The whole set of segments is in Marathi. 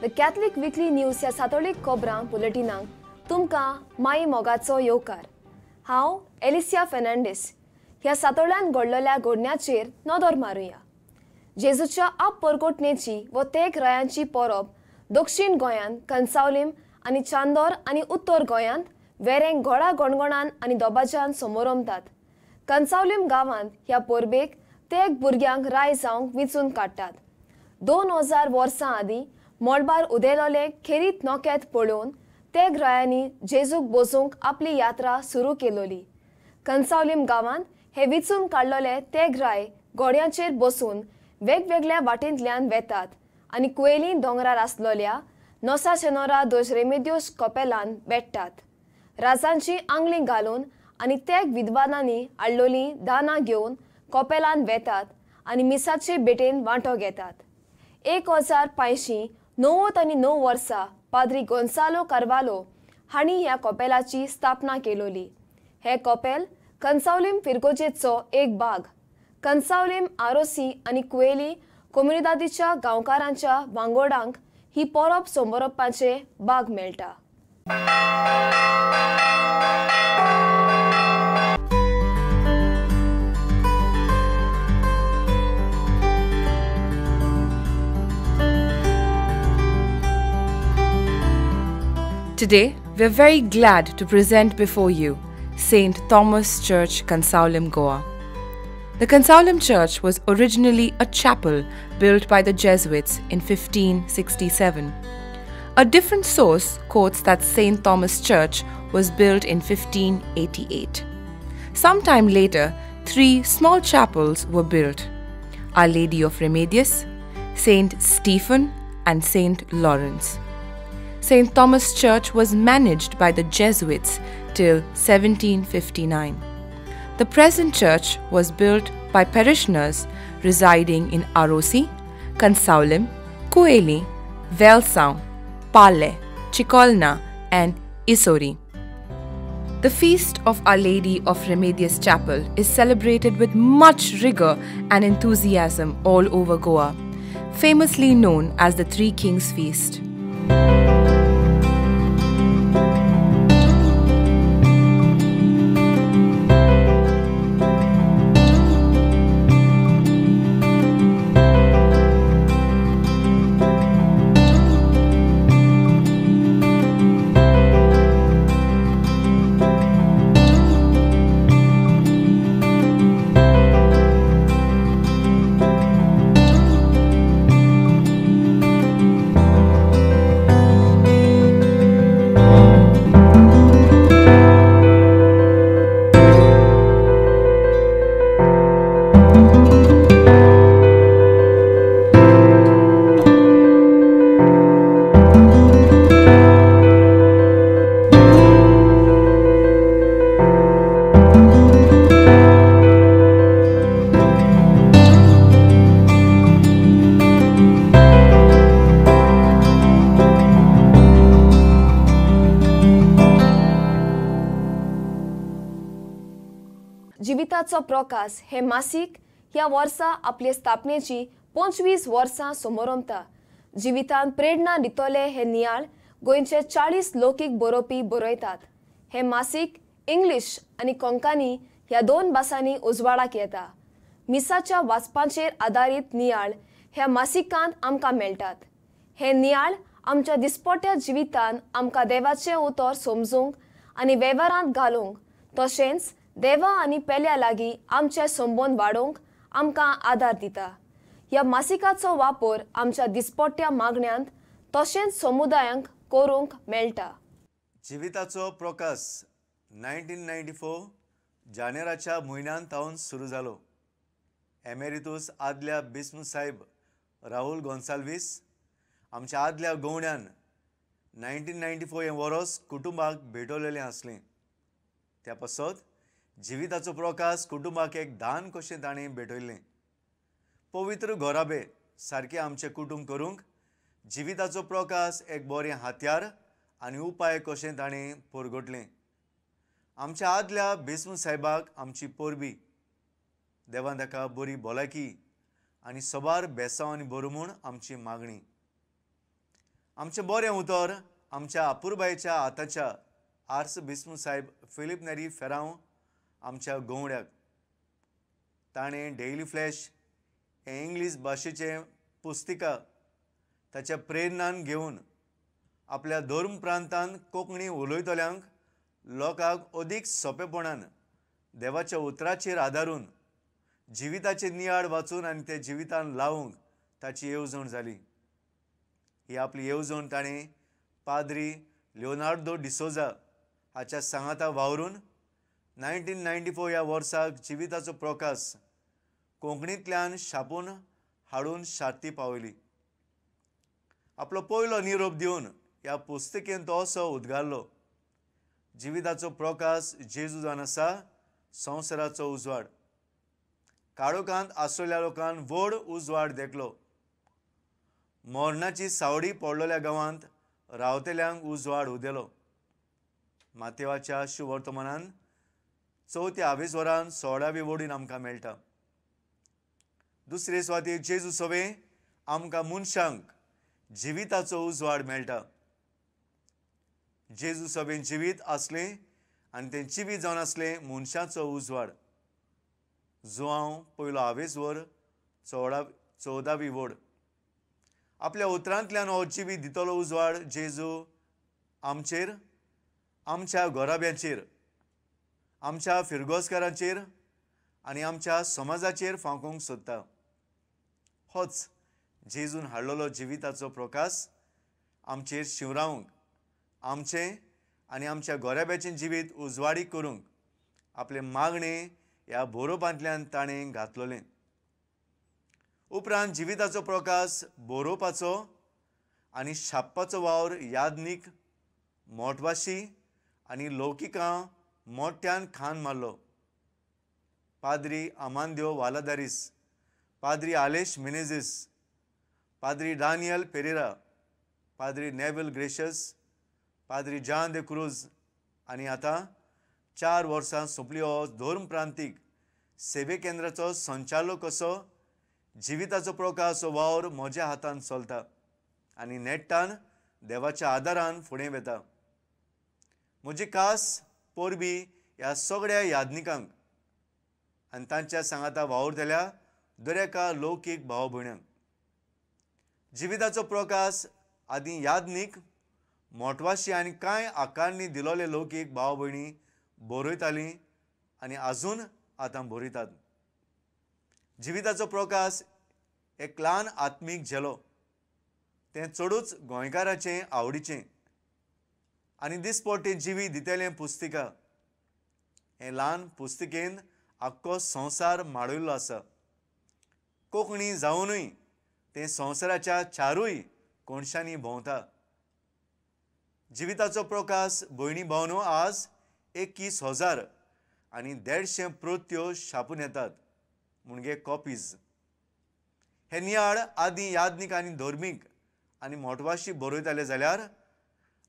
द कॅथलिक वीकली न्यूज ह्या सातोळीक खबरां बुलेटिनांक तुमकां माई मोगाचो येवकार. हांव एलिसिया फेर्नांडीस. ह्या सातोळ्यान घडलेल्या घडण्याचेर नदर मारुया. जेजूच्या परगोटणेची व तेग रायांची परब दक्षिण गोंयांत कणसावलीम आनी चांदोर आनी उत्तर गोंयांत वेरें घोडा गणगणान आनी दोबाज्यान समोरमतात. कणसावलीम गांवांत ह्या परबेक तेग भुरग्यांक राय जावंक विचून काडटात. 2000 वर्सां आदीं मोळबार उदेलोले खेरीत नोकेत पळोवन तेग रायांनी जेजूक बोजूंक आपली यात्रा सुरू केलोली. कणसावलीम गांवांत हे विचून काडलोले तेग राय घोड्यांचेर बसून वेगवेगळ्या वाटेंतल्यान वेतात आनी कुयेली दोंगरार आसलोल्या नोसा शेनोरा दोज रेमेदियोस कपेलान भेटतात. राजांची आंगली घालून आनी तेग विद्वानांनी हाडलोली दानां घेवन कपेलान वेतात आनी मिसाचे बेटेन वांटो घेतात. 1599 वर्सा पाद्री गोन्सालो कार्वालो हांणी ह्या कपेलाची स्थापना केलोली. हे कपेल कणसावलीम फिरगोजेचो एक भाग. कणसावलीम आरोसी आनी कुयेली कम्युनिदादीच्या गांवकारांच्या वांगोडांक ही परब समोरपाचे भाग मेळटा. Today, we're very glad to present before you St. Thomas Church, Konsaulim, Goa. The Konsaulim Church was originally a chapel built by the Jesuits in 1567. A different source quotes that St. Thomas Church was built in 1588. Sometime later, 3 small chapels were built: Our Lady of Remedios, St. Stephen, and St. Lawrence. St. Thomas Church was managed by the Jesuits till 1759. The present church was built by parishioners residing in Arosi, Konsaulim, Kueli, Velsau, Pale, Chikolna and Isori. The feast of Our Lady of Remedios Chapel is celebrated with much rigor and enthusiasm all over Goa, famously known as the Three Kings Feast. जिविताचो प्रकाश हे मासिक ह्या वर्सा आपले स्थापनेची 25 वर्सां समोरमता. जिवितान प्रेरणा दितोले हे नियाळ गोंयचे 40 लौकीक बरोवपी बरयतात. हे मासिक इंग्लीश आनी कोंकणी ह्या 2 भासांनी उजवाडाक येता. मिसाच्या वाचपांचेर आदारीत नियाळ ह्या मासिकांत आमकां मेळटात. हे नियाळ आमच्या दिसपट्ट्या जिवितान आमकां देवाचे उतर समजूंक आनी वेव्हारांत घालूंक तशेंच देवा आनी पेल्या लागीं आमचे संबंद वाडोवंक आमकां आदार दिता. ह्या मासिकाचो वापर आमच्या दिसपट्ट्या मागण्यांत तशेंच समुदायांक करूंक मेळटा. जिविताचो प्रकाश 1994 जानेराच्या म्हयन्यांतावन सुरू जालो. एमेरितूस आदल्या बिस्म साहेब राहुल गोन्साल्वीस आमच्या आदल्या गवण्यान 1994 हें वरोस कुटुंबाक भेटवलेलें आसलें. त्या पासत जिविताचो प्रकाश कुटुंबाक एक दान कशें ताणें भेटयल्लें. पवित्र घोराबे सारकें आमचें कुटुंब करूंक जिविताचो प्रकाश एक बरें हात्यार आनी उपाय कशें ताणें परगटलें. आमच्या आदल्या बिस्म साहेबाक आमची परबी. देवान ताका बरी भलायकी आनी सबार बेसांव आनी बरो म्हूण आमची मागणी. आमचें बरें उतर आमच्या अपुरबायेच्या आतांच्या आर्स बिस्मू साहेब फिलीप नेरी फेरांव आमच्या गोवड्याक. ताणें डेली फ्लॅश हें इंग्लीश भाशेचें पुस्तिका ताच्या प्रेरणान घेवन आपल्या धर्म प्रांतांत कोंकणी उलयतल्यांक लोकांक अदीक सोंपेपणान देवाच्या उतराचेर आदारून जिविताचे नियाळ वाचून आनी ते जिवितान लावूंक ताची येवजण जाली. ही आपली येवजण ताणें पाद्री लिओनार्दो डिसोजा हाच्या सांगाता वावरून 1994 ह्या वर्साक जिविताचो प्रकाश कोंकणींतल्यान छापून हाडून शार्ती पावयली. आपलो पयलो निरोप दिवन ह्या पुस्तकेन तो असो उद्गारलो, जिविताचो प्रकाश जेजू जावन आसा संवसाराचो उजवाड. काळोखांत आसलेल्या लोकांक व्हड उजवाड देखलो. मोरणाची सावडी पडलेल्या गांवांत रावतेल्यांक उजवाड उदेलो. मातेवाच्या शुवर्तमानान 4व्या वरान 16वी वडीन आमकां मेळटा. दुसरे सुवातेर जेजू सवे आमकां मनशांक जिविताचो उजवाड मेळटा. जेजू सभेन जिवीत आसलें आनी तें जिवीत जावन आसलें मनशाचो उजवाड. जुआंव पयलो 20 वर 14वी वड. आपल्या उतरांतल्यान हो जिवीत दितलो उजवाड जेजू आमचेर, आमच्या गोराब्यांचेर, आमच्या फिरगोसकारांचेर आनी आमच्या समाजाचेर फांकूंक सोदता. होच जेजून हाडलेलो जिविताचो प्रकाश आमचेर शिवरावंक, आमचें आनी आमच्या गोराब्याचें जिवीत उजवाडीक करूंक आपले मागणें ह्या बरोवपांतल्यान ताणें घातलोलें. उपरांत जिविताचो प्रकाश बरोवपाचो आनी छापपाचो वावर यादनीक, मोटवाशी आनी लौकिकां मोठ्यान खान मारलो. पाद्री आमांद्यो वालादारीस, पाद्री आलेश मिनेझीस, पाद्री डानियल पेरेरा, पाद्री नेविल ग्रेशस, पाद्री जॉन दे क्रूज आनी आतां 4 वर्सां सोंपली हो धर्म प्रांतीक सेवे केंद्राचो संचालक असो जिविताचो प्रकाश हो वावर म्हज्या हातान चलता आनी नेट्टान देवाच्या आदारान फुडें वेता. म्हजी खास पोरबी ह्या सगळ्या यादनिकांक आनी तांच्या सांगाता वावुरतल्या दरेका लौकीक भाव भयण्यांक. जिविताचो प्रकाश आदीं यादनीक, मोटवाशी आनी कांय आकारणी दिलोले लौकीक भाव भयणी बरयतालीं आनी आजून आतां बरयतात. जिविताचो प्रकाश एक ल्हान आत्मीक झेलो. तें चडूच गोंयकाराचें आवडीचें आनी दिसपट्टें जिवीत दितेलें पुस्तिका. हें ल्हान पुस्तिकेन आख्खो संवसार माळयल्लो आसा. कोंकणी जावनूय तें संवसाराच्या 4य कोणशांनी भोंवता. जिविताचो प्रकाश भयणी भावनो आज 21,000 आनी 150 प्रत्यो छापून येतात म्हणजे कॉपीज. हे नियाळ आदीं यादनीक आनी धर्मीक आनी मोटवाशी बरयताले जाल्यार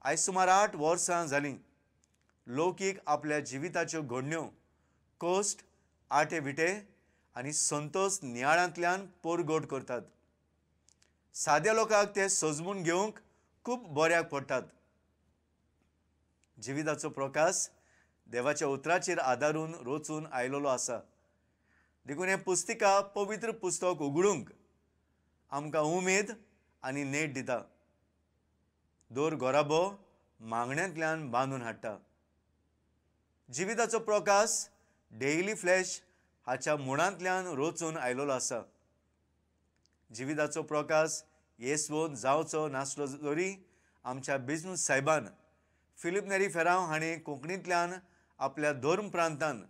आयज सुमार 8 वर्सां जालीं लौकीक आपल्या जिविताच्यो घडण्यो कोस्ट, आटे विटे आनी संतोश नियाळांतल्यान पोरगोट करतात. साद्या लोकांक ते सजमून घेवंक खूब बऱ्याक पडटात. जिविताचो प्रकाश देवाच्या उतराचेर आदारून रचून आयलोलो आसा. देखून हें पुस्तिका पवित्र पुस्तक उगडूंक आमकां उमेद आनी नेट दिता. दोर गोराबो मागण्यांतल्यान बांदून हाडटा. जिविताचो प्रकाश डेली फ्लॅश हाच्या मुळांतल्यान रचून आयलोलो आसा. जिविताचो प्रकाश येसवोन जावचो नासलो जरी आमच्या बिस्मूथ साहेबान फिलीप नेरी फेरांव हाणें कोंकणींतल्यान आपल्या धर्म प्रांतान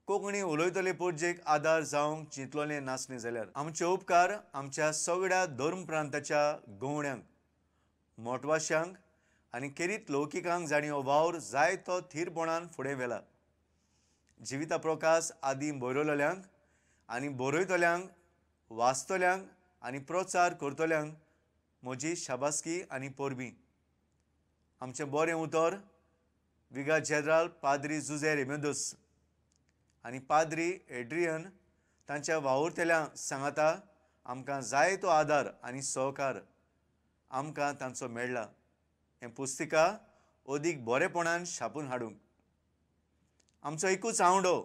कोंकणी उलयतले पोरजेक आदार जावंक चिंतलोलें नासलें जाल्यार आमचे उपकार आमच्या सगळ्या धर्म प्रांताच्या गवण्यांक, मोटवाश्यांक आनी खेरीत लौकिकांक जाणी हो वावर जाय तो थीरपणान फुडें व्हेला. जिविता प्रकाश आदीं बरयलोल्यांक आनी बरयतल्यांक, वाचतल्यांक आनी प्रचार करतल्यांक म्हजी शाबासकी आनी परबीं. आमचें बरें उतर विगा जेनरल पाद्री जुझे रेमेदोस आनी पाद्री एड्रियन तांच्या वावुरतेल्यांक सांगाता आमकां जाय तो आदार आनी सहकार आमकां तांचो मेळ्ळा हें पुस्तिका अदीक बरेपणान छापून हाडूंक आमचो एकूच आवंडो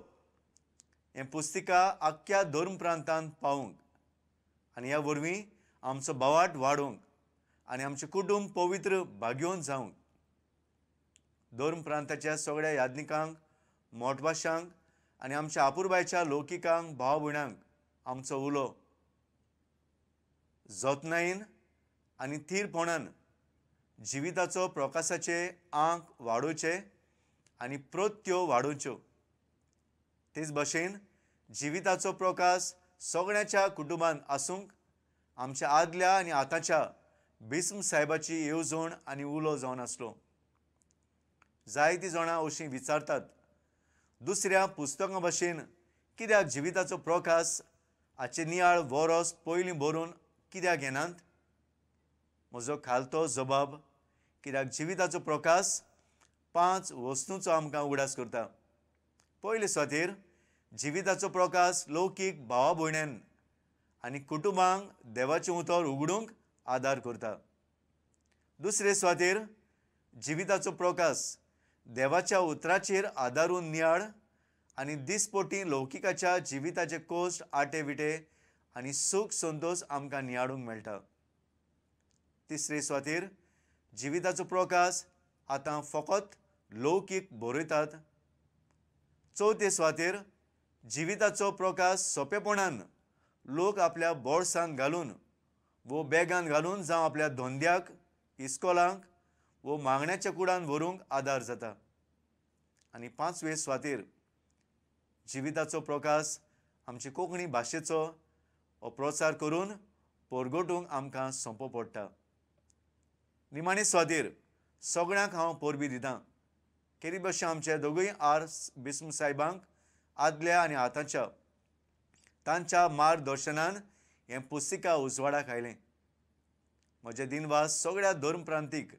हें पुस्तिका आख्ख्या धर्म प्रांतांत पावूंक आनी ह्या वरवीं आमचो बोवाट वाडोवंक आनी आमचें कुटुंब पवित्र भाग्योवन जावंक धर्म प्रांताच्या सगळ्या यादनिकांक मोठभाशांक आनी आमच्या आपुरबायच्या लौकिकांक भाव भयणांक आमचो उलो जतनायेन आनी थीरपणान जिविताचो प्रकाशाचे आंक वाडोवचे आनी प्रत्यो वाडोवच्यो तेच भशेन जिविताचो प्रकाश सगळ्याच्या कुटुंबांत आसूंक आमच्या आदल्या आनी आतांच्या बिस्म साहेबाची येवजण आनी उलो जावन आसलो जायतीं जाणां अशीं विचारतात दुसऱ्या पुस्तकां भशेन कित्याक जिविताचो प्रकाश हाचे नियाळ वरोस पयलीं बरोवन कित्याक घेनात म्हजो खालतो जबाब कित्याक जिविताचो प्रकाश 5 वस्तूंचो आमकां उगडास करता पयले सुवातेर जिविताचो प्रकाश लौकीक भावा भयण्यान आनी कुटुंबांक देवाचें उतर उगडूंक आदार करता दुसरे सुवातेर जिविताचो प्रकाश देवाच्या उतराचेर आदारून नियाळ आनी दिसपोटी लौकिकाच्या जिविताचे कोश्ट आटे विटे आनी सूख संतोश आमकां नियाळूंक मेळटा तिसरे सुवातेर जिविताचो प्रकाश आतां फकत लौकीक बरयतात चवथे सुवातेर जिविताचो प्रकाश सोंपेपणान लोक आपल्या बोळसांत घालून वो बॅगान घालून जावं आपल्या धोंद्याक इस्कॉलांक वो मागण्याच्या कुडान व्हरूंक आदार जाता आनी 5वे सुवातेर जिविताचो प्रकाश आमचे कोंकणी भाशेचो प्रचार करून परगटूंक आमकां सोंपो पडटा निमाणे सुवातेर सगळ्यांक हांव परबी दितां केरी भशेन आमचे दोगूय आर बिस्म साहेबांक आदल्या आनी आतांच्या तांच्या मार्गदर्शनान हें पुस्तिका उजवाडाक आयलें म्हजे दिनवास सगळ्या धर्म प्रांतीक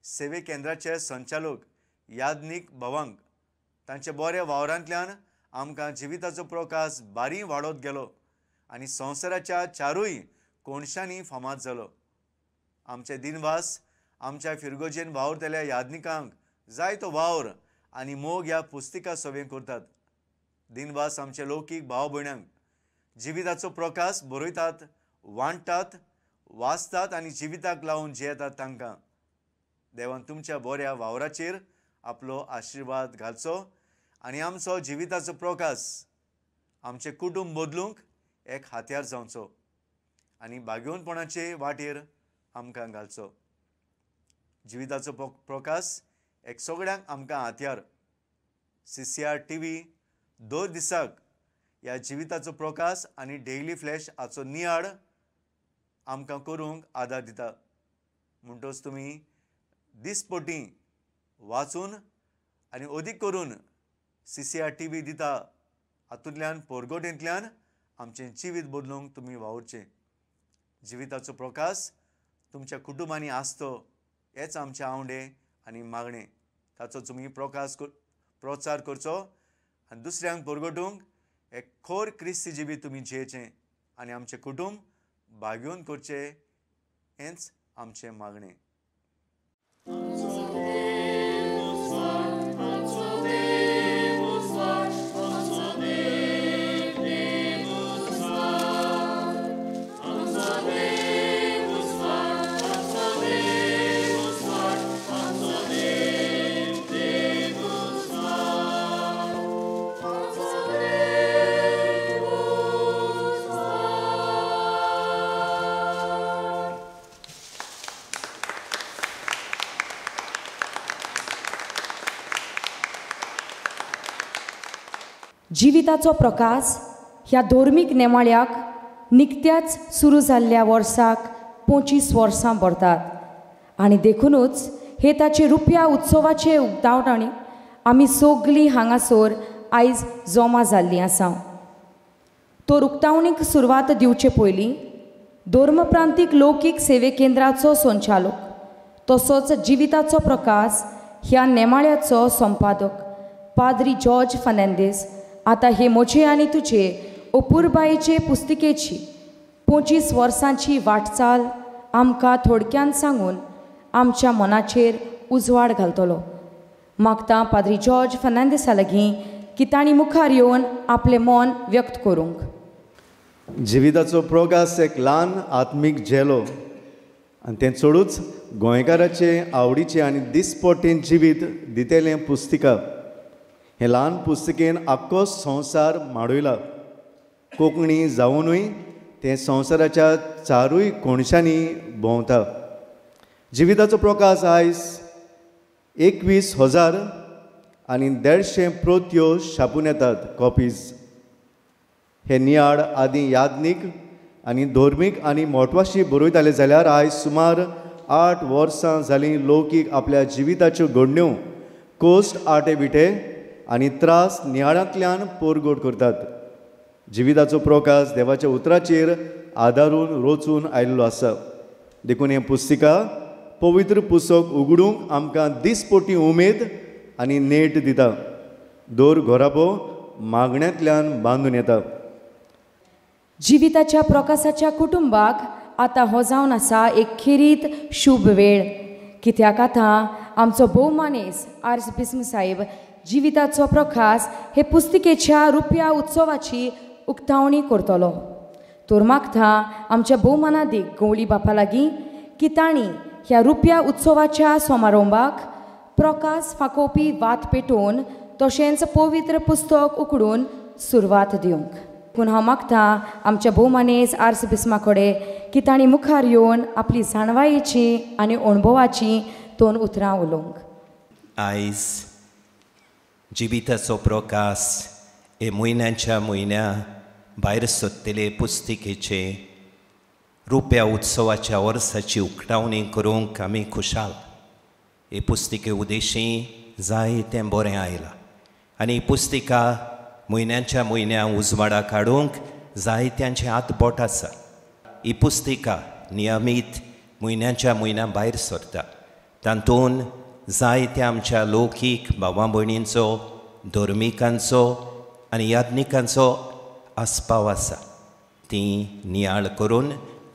सेवे केंद्राचे संचालक यादनीक भवांक तांच्या बऱ्या वावरांतल्यान आमकां जिविताचो प्रकाश बारी वाडत गेलो आनी संवसाराच्या 4य कोणशांनी फामाद जालो आमचे दिनवास आमच्या फिरगोजेन वावरतल्या यादनिकांक जायतो वावर आनी मोग ह्या पुस्तिका सवें करतात दिनवास आमचे लौकीक भाव भयणांक जिविताचो प्रकाश बरयतात वांटतात वाचतात आनी जिविताक लावन जियेतात तांकां देवान तुमच्या बऱ्या वावराचेर आपलो आशिर्वाद घालचो आनी आमचो जिविताचो प्रकाश आमचे कुटुंब बदलूंक एक हात्यार जावचो आनी भाग्यवनपणाचे वाटेर आमकां घालचो जिविताचो प्रकाश एक सगळ्यांक आमकां हात्यार CCR TV दर दिसाक ह्या जिविताचो प्रकाश आनी डेली फ्लॅश हाचो नियाळ आमकां करूंक आदार दिता म्हणटच तुमी दिसपोटी वाचून आनी अदीक करून CCR TV दिता हातूंतल्यान परगोटेंतल्यान आमचें जिवीत बदलूंक तुमी वावरचें जिविताचो प्रकाश तुमच्या कुटुंबांनी आसतो हेच आमचें आवडे आनी मागणें ताचो तुमी प्रचार करचो आनी दुसऱ्यांक परगटूंक एक खोर क्रिस्ती जिवीत तुमी जियेचें आनी आमचें कुटुंब भाग्योवन करचें हेंच आमचें मागणें जिविताचो प्रकाश ह्या धर्मीक नेमाळ्याक निकत्याच सुरू जाल्ल्या वर्साक 25 वर्सां भरतात आनी देखूनच हे ताचे रुपया उत्सवाचे उक्तावणी आमी सगळीं हांगासर आयज जमा जाल्लीं आसा तो उक्तावणीक सुरवात दिवचे पयलीं धर्मप्रांतीक लौकीक सेवे केंद्राचो संचालक तसोच जिविताचो प्रकाश ह्या नेमाळ्याचो संपादक पाद्री जॉर्ज फर्नांडीस आतां हे म्हजे आनी तुजे अपुरबायेचे पुस्तिकेची 25 वर्सांची वाटचाल आमकां थोडक्यान सांगून आमच्या मनाचेर उजवाड घालतलो. मागता पाद्री जॉर्ज फर्नांडीसा लागीं की तांणी मुखार येवन आपलें मन व्यक्त करूंक. जिविताचो प्रोगास एक ल्हान आत्मीक झेलो आनी तें चडूच गोंयकाराचे आवडीचें आनी दिसपट्टें जिवीत दितेलें पुस्तिका. हें ल्हान पुस्तिकेन आख्खो संवसार माडयला. कोंकणी जावनूय तें संवसाराच्या चारूय कोणशांनी भोंवता. जिविताचो प्रकाश आयज 21,000 आनी 150 प्रत्यो छापून येतात कॉपीज. हे नियाळ आदीं यादनीक आनी धोर्मीक आनी म्हत्वाची बरयताले जाल्यार आयज सुमार 8 वर्सां जालीं लौकीक आपल्या जिविताच्यो घडण्यो कोस्ट आटे बिटे आनी त्रास नियाळांतल्यान पोरगोट करतात. जिविताचो प्रकाश देवाच्या उतराचेर आदारून रोचून आयिल्लो आसा. देखून हें पुस्तिका पवित्र पुस्तक उगडूंक आमकां दिसपट्टी उमेद आनी नेट दिता. दोर घोराबो मागण्यांतल्यान बांदून येता. जिविताच्या प्रकाशाच्या कुटुंबाक आतां हो जावन आसा एक खेरीत शुभ वेळ. कित्याक आतां आमचो भोवमानेस आर्च बिस्म साहेब जिविताचो प्रकाश हे पुस्तिकेच्या रुपया उत्सवाची उक्तावणी करतलो. तर मागता आमच्या भोवमानादीक गवळी बापा लागीं की तांणी ह्या रुपया उत्सवाच्या समारंभाक प्रकाश फांकोवपी वात पेटोवन तशेंच पवित्र पुस्तक उकडून सुरवात दिवंक. पूण हांव मागता आमच्या भोवमानेस आर्च बिस्मा कडेन की तांणी मुखार येवन आपली जाणवायेची आनी अणभवाची 2 उतरां उलोवंक. आयज जिविताचो प्रकाश हे म्हयन्याच्या म्हयन्या भायर सरतले पुस्तिकेचे रुपया उत्सवाच्या वर्साची उक्तावणी करूंक आमी खुशाल. हे पुस्तिके उद्देशीं जायतें बरें आयलां आनी ही पुस्तिका म्हयन्याच्या म्हयन्या उजवाडा काडूंक जायत्यांचे हातबोट आसा. ही पुस्तिका नियमीत म्हयन्याच्या म्हयन्या भायर सरता. तातूंत जायत्या आमच्या लौकीक भावां भयणींचो, धर्मिकांचो आनी याज्ञिकांचो आस्पाव आसा. तीं नियाळ करून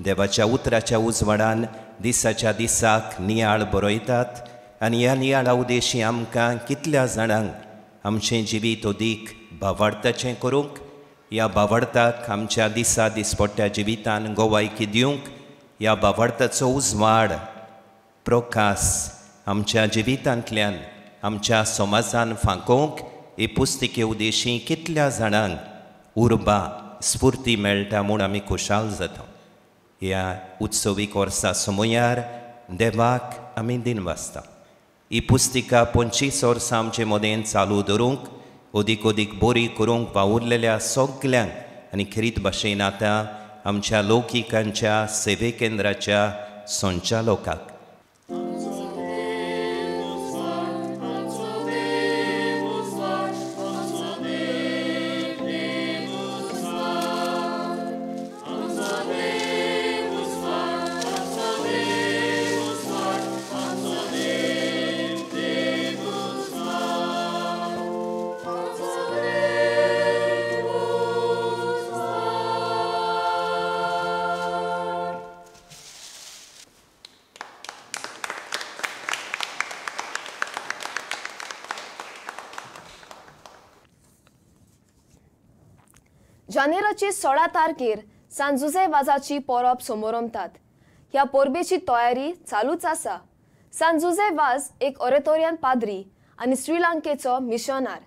देवाच्या उतराच्या उजवाडान दिसाच्या दिसाक नियाळ बरयतात आनी ह्या नियाळा उद्देशी आमकां कितल्या जाणांक आमचें जिवीत अदीक भावार्थाचें करूंक, ह्या भावार्थाक आमच्या दिसा दिसपट्ट्या जिवितान गोवायकी दिवंक, ह्या भावार्थाचो उजवाड प्रकाश आमच्या जिवितांतल्यान आमच्या समाजान फांकोवंक हे पुस्तिके उद्देशी कितल्या जाणांक उर्बा स्फूर्ती मेळटा म्हूण आमी खुशाल जाता. ह्या उत्सवीक वर्सा समयार देवाक आमी दिनवासता. ही पुस्तिका 25 वर्सां आमचे मदें चालू दवरूंक, अदीक अदीक बरी करूंक वावुरलेल्या सगल्यांक आनी खरीत भाशेन आतां आमच्या लौकिकांच्या सेवे केंद्राच्या संचालकाक जानेराची 16 तारखेर सांजुजे वाजाची परब समोरंबतात. ह्या परबेची तयारी चालूच आसा. सांजुजे वाज एक ऑरेटोरियन पाद्री आनी श्रीलंकेचो मिशनार.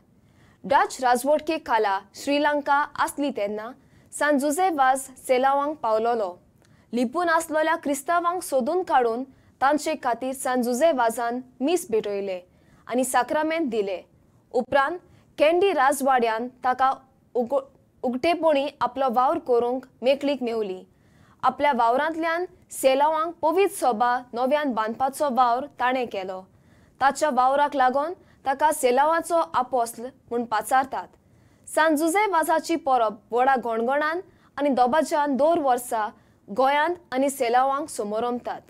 डच राजवटके खाला श्रीलंका आसली तेन्ना सांजुजे वाज सेलावांक पावलोलो. लिपून आसलोल्या क्रिस्तावांक सोदून काडून तांचे खातीर सांजुजे वाजान मीस भेटयले आनी साक्रामेंत दिले. उपरांत कॅन्डी राजवाड्यान ताका उगटेपणी आपलो वावर करूंक मेकळीक मेवली. आपल्या वावरांतल्यान सेलावांक पवित्र सभा नव्यान बांदपाचो वावर ताणें केलो. ताच्या वावराक लागून ताका सेलावाचो आपोस्ल म्हूण पाचारतात. सांजुजे वाजाची परब व्हडा गणगणान आनी दोबाज्यान 2 वर्सां गोंयांत आनी सेलावांक समोरंबतात.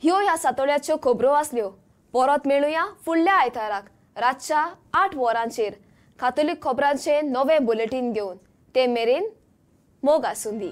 ह्यो ह्या सातोळ्याच्यो खबरो आसल्यो. परत मेळुया फुडल्या आयताराक रातच्या 8 वरांचेर कातोलीक खबरांचे नवे बुलेटिन घेवन. ते मेरेन मोग आसूंदी.